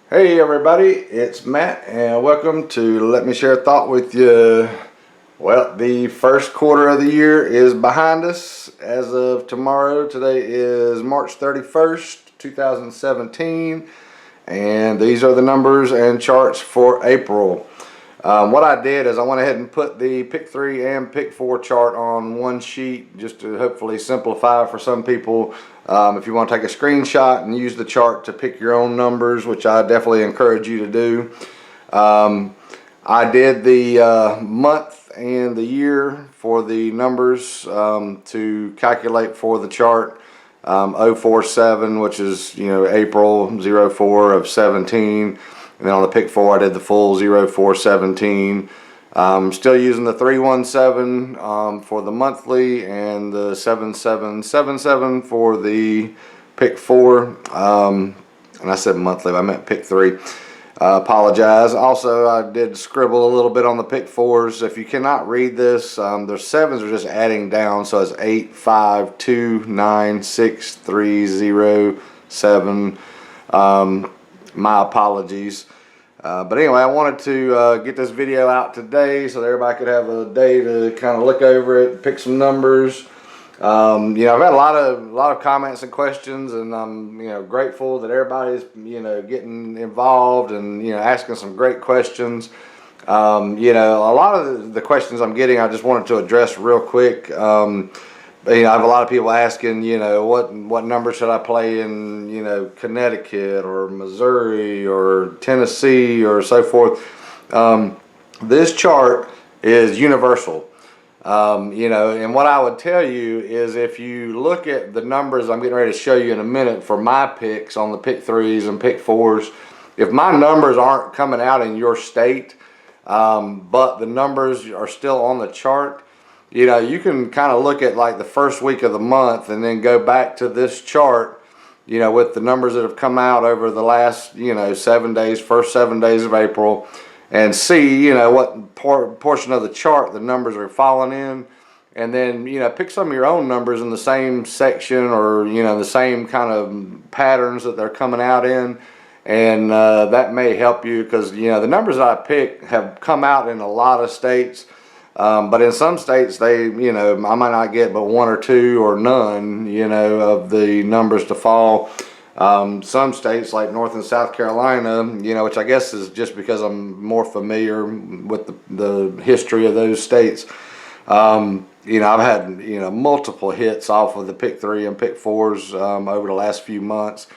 Hey everybody, it's Matt and welcome to Let Me Share a Thought with you. Well, the first quarter of the year is behind us as of tomorrow. Today is March 31st, 2017, and these are the numbers and charts for April. What I did is I went ahead and put the pick 3 and pick 4 chart on one sheet just to hopefully simplify for some people. If you want to take a screenshot and use the chart to pick your own numbers, which I definitely encourage you to do. I did the month and the year for the numbers to calculate for the chart. 047, which is April 04 of 17. And then on the pick 4 I did the full 0417. Still using the 317 for the monthly and the 7777 for the pick 4. And I said monthly, I meant pick 3. Apologize. Also, I did scribble a little bit on the pick 4s. If you cannot read this, their 7s are just adding down, so it's 8, 5, 2, 9, 6, 3, 0, 7. My apologies. But anyway, I wanted to get this video out today so that everybody could have a day to kind of look over it, pick some numbers. I've had a lot of comments and questions, and I'm grateful that everybody's getting involved and asking some great questions. A lot of the questions I'm getting, I just wanted to address real quick. I have a lot of people asking, what number should I play in, Connecticut or Missouri or Tennessee or so forth. This chart is universal. And what I would tell you is if you look at the numbers I'm getting ready to show you in a minute for my picks on the pick 3s and pick 4s, if my numbers aren't coming out in your state, but the numbers are still on the chart, you can kind of look at like the first week of the month and then go back to this chart, with the numbers that have come out over the last, 7 days, first 7 days of April, and see, what portion of the chart the numbers are falling in, and then, pick some of your own numbers in the same section or, the same kind of patterns that they're coming out in. And that may help you because, the numbers that I pick have come out in a lot of states. But in some states, I might not get but 1 or 2 or none, of the numbers to fall. Some states like North and South Carolina, which I guess is just because I'm more familiar with the history of those states. I've had, multiple hits off of the pick 3 and pick 4s over the last few months,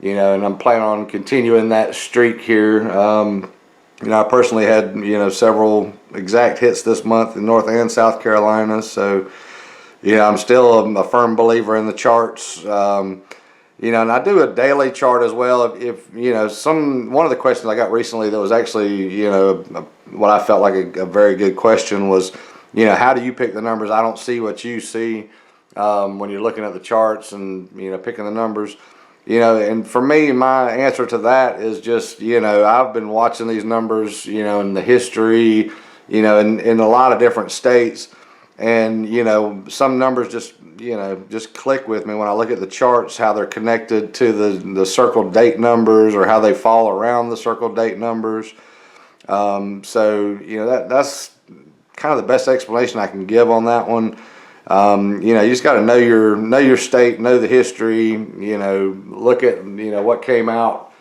and I'm planning on continuing that streak here. I personally had, several exact hits this month in North and South Carolina. So, I'm still a firm believer in the charts. And I do a daily chart as well. If one of the questions I got recently that was actually, what I felt like a very good question was, how do you pick the numbers? I don't see what you see when you're looking at the charts and, picking the numbers. And for me, my answer to that is just, I've been watching these numbers, in the history, in a lot of different states. And, some numbers just click with me when I look at the charts, how they're connected to the circle date numbers or how they fall around the circle date numbers. So, that's kind of the best explanation I can give on that one. You just got to know your state, know the history, look at, what came out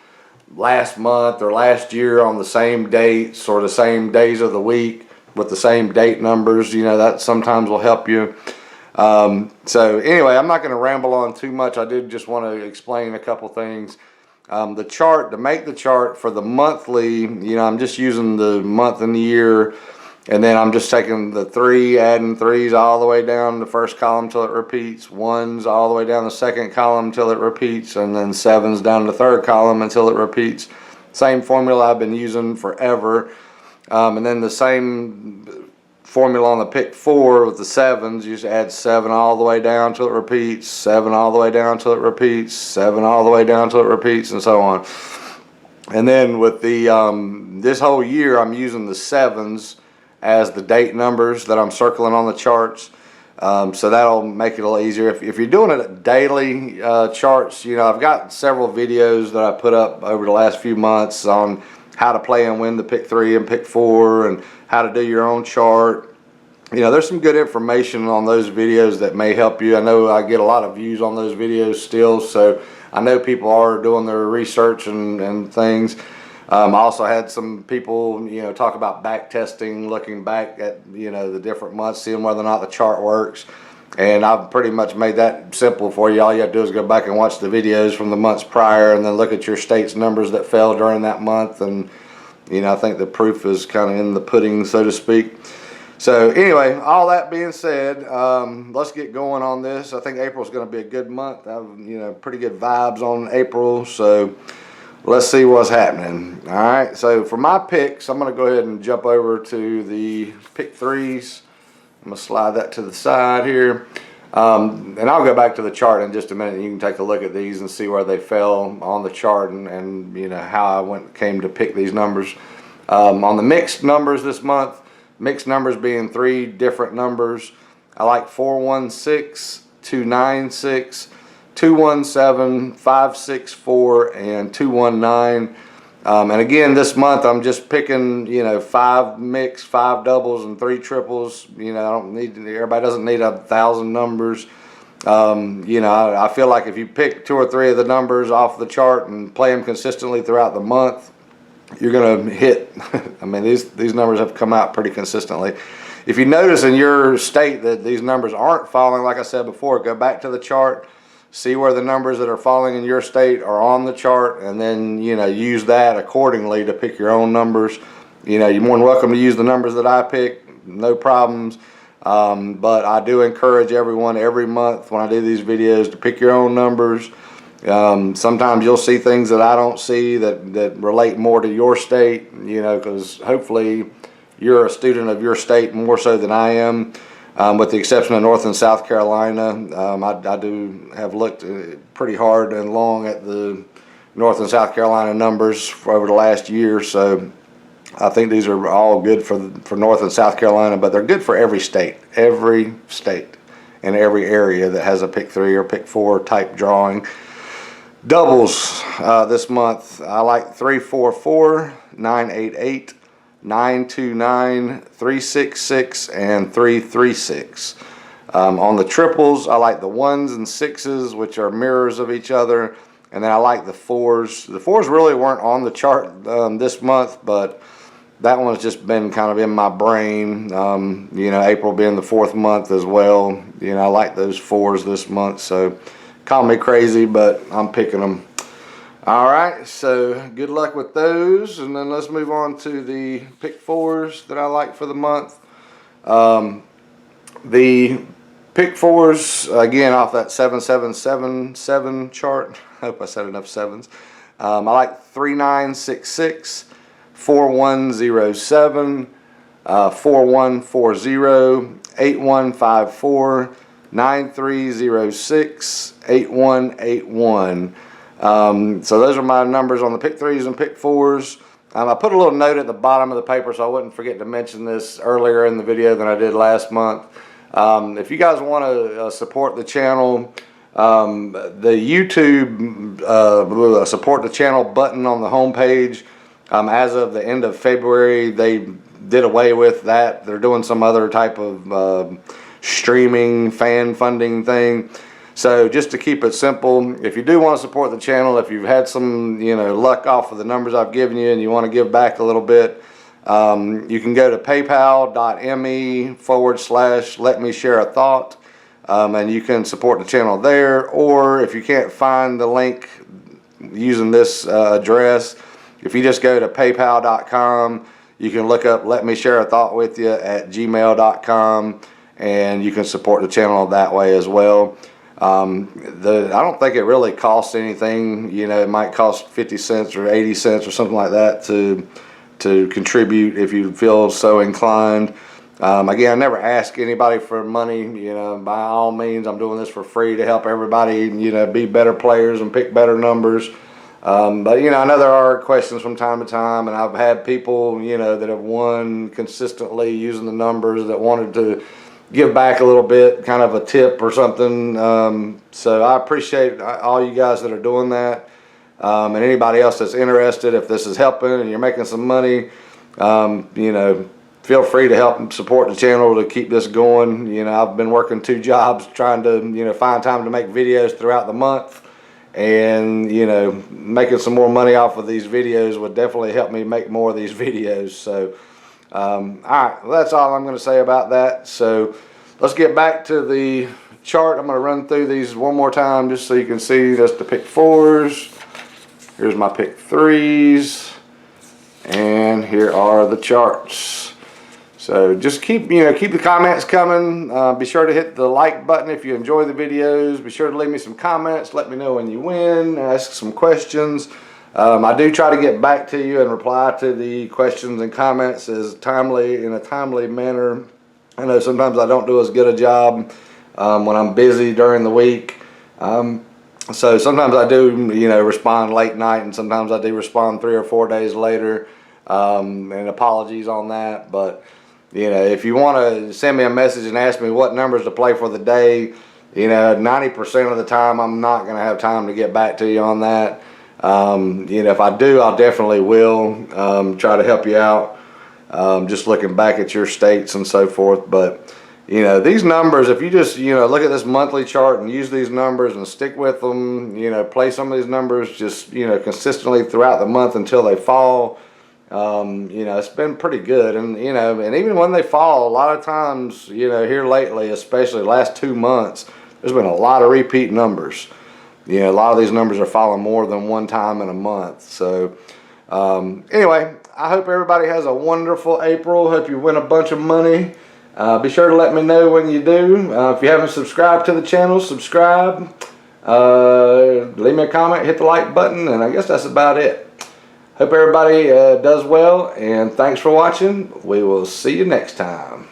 last month or last year on the same dates or the same days of the week with the same date numbers, that sometimes will help you. So anyway, I'm not going to ramble on too much. I did just want to explain a couple things. The chart, to make the chart for the monthly, I'm just using the month and the year. And then I'm just taking the 3, adding 3s all the way down the first column till it repeats, 1s all the way down the second column till it repeats, and then 7s down the third column until it repeats. Same formula I've been using forever. And then the same formula on the pick 4 with the 7s, you just add 7 all the way down till it repeats, 7 all the way down till it repeats, 7 all the way down till it repeats, and so on. And then with the this whole year, I'm using the 7s as the date numbers that I'm circling on the charts. So that'll make it a little easier. If you're doing it at daily charts, you know, I've got several videos that I put up over the last few months on how to play and win the pick 3 and pick 4 and how to do your own chart. You know, there's some good information on those videos that may help you. I know I get a lot of views on those videos still, so I know people are doing their research and things. I also had some people, you know, talk about back testing, looking back at, you know, the different months, seeing whether or not the chart works. And I've pretty much made that simple for you. All you have to do is go back and watch the videos from the months prior and then look at your state's numbers that fell during that month. And, you know, I think the proof is kind of in the pudding, so to speak. So anyway, all that being said, let's get going on this. I think April's going to be a good month. I have, you know, pretty good vibes on April. So let's see what's happening. All right, so for my picks, I'm going to go ahead and jump over to the pick 3s. I'm going to slide that to the side here. And I'll go back to the chart in just a minute. You can take a look at these and see where they fell on the chart and you know, how I came to pick these numbers. On the mixed numbers this month, mixed numbers being 3 different numbers, I like 416, 296, 217, 564, and 219. And again, this month I'm just picking, you know, 5 mixed, 5 doubles, and 3 triples. You know, I don't need, everybody doesn't need 1,000 numbers. You know, I feel like if you pick 2 or 3 of the numbers off the chart and play them consistently throughout the month, you're going to hit. I mean, these numbers have come out pretty consistently. If you notice in your state that these numbers aren't falling, like I said before, go back to the chart, see where the numbers that are falling in your state are on the chart, and then, you know, use that accordingly to pick your own numbers. You know, you're more than welcome to use the numbers that I pick, no problems. But I do encourage everyone every month when I do these videos to pick your own numbers. Sometimes you'll see things that I don't see that relate more to your state, you know, because hopefully you're a student of your state more so than I am. With the exception of North and South Carolina, I do have looked pretty hard and long at the North and South Carolina numbers for over the last year. So I think these are all good for North and South Carolina, but they're good for every state in every area that has a pick 3 or pick 4 type drawing. Doubles this month, I like 344, 988, 929, 366, and 336. On the triples, I like the 1s and 6s, which are mirrors of each other, and then I like the 4s. The 4s really weren't on the chart this month, but that one's just been kind of in my brain. You know, April being the 4th month as well. You know, I like those 4s this month, so call me crazy, but I'm picking them. All right, so good luck with those, and then let's move on to the pick 4s that I like for the month. The pick 4s, again, off that 7777 chart. I hope I said enough 7s. I like 3966, 4107, 4140, 8154, 9306, 8181. So those are my numbers on the pick 3s and pick 4s. I put a little note at the bottom of the paper so I wouldn't forget to mention this earlier in the video than I did last month. If you guys want to support the channel, the YouTube support the channel button on the homepage, as of the end of February, they did away with that. They're doing some other type of streaming fan funding thing. So just to keep it simple, if you do want to support the channel, if you've had some, you know, luck off of the numbers I've given you and you want to give back a little bit, you can go to paypal.me/letmeshareathought, and you can support the channel there. Or if you can't find the link using this address, if you just go to paypal.com, you can look up Let Me Share a Thought With You at gmail.com, and you can support the channel that way as well. I don't think it really costs anything. You know, it might cost 50 cents or 80 cents or something like that to contribute if you feel so inclined. Again, I never ask anybody for money. You know, by all means, I'm doing this for free to help everybody, you know, be better players and pick better numbers. But, you know, I know there are questions from time to time, and I've had people, you know, that have won consistently using the numbers that wanted to, give back a little bit, kind of a tip or something. So I appreciate all you guys that are doing that, and anybody else that's interested. If this is helping and you're making some money, you know, feel free to help support the channel to keep this going. You know, I've been working 2 jobs trying to, you know, find time to make videos throughout the month, and you know, making some more money off of these videos would definitely help me make more of these videos. So all right, well, that's all I'm going to say about that. So let's get back to the chart. I'm going to run through these one more time just so you can see. That's the pick 4s. Here's my pick 3s, and here are the charts. So just keep the comments coming. Be sure to hit the like button if you enjoy the videos. Be sure to leave me some comments. Let me know when you win. Ask some questions. I do try to get back to you and reply to the questions and comments in a timely manner. I know sometimes I don't do as good a job when I'm busy during the week. So sometimes I do, you know, respond late night, and sometimes I do respond 3 or 4 days later. And apologies on that, but you know, if you want to send me a message and ask me what numbers to play for the day, you know, 90% of the time I'm not going to have time to get back to you on that. You know, if I do, I definitely will try to help you out, just looking back at your states and so forth. But you know, these numbers, if you just, you know, look at this monthly chart and use these numbers and stick with them, you know, play some of these numbers just, you know, consistently throughout the month until they fall. You know, it's been pretty good. And you know, and even when they fall, a lot of times, you know, here lately, especially the last 2 months, there's been a lot of repeat numbers. You know, a lot of these numbers are falling more than one time in a month. So anyway, I hope everybody has a wonderful April. Hope you win a bunch of money. Be sure to let me know when you do. If you haven't subscribed to the channel, subscribe. Leave me a comment, hit the like button, and I guess that's about it. Hope everybody does well, and thanks for watching. We will see you next time.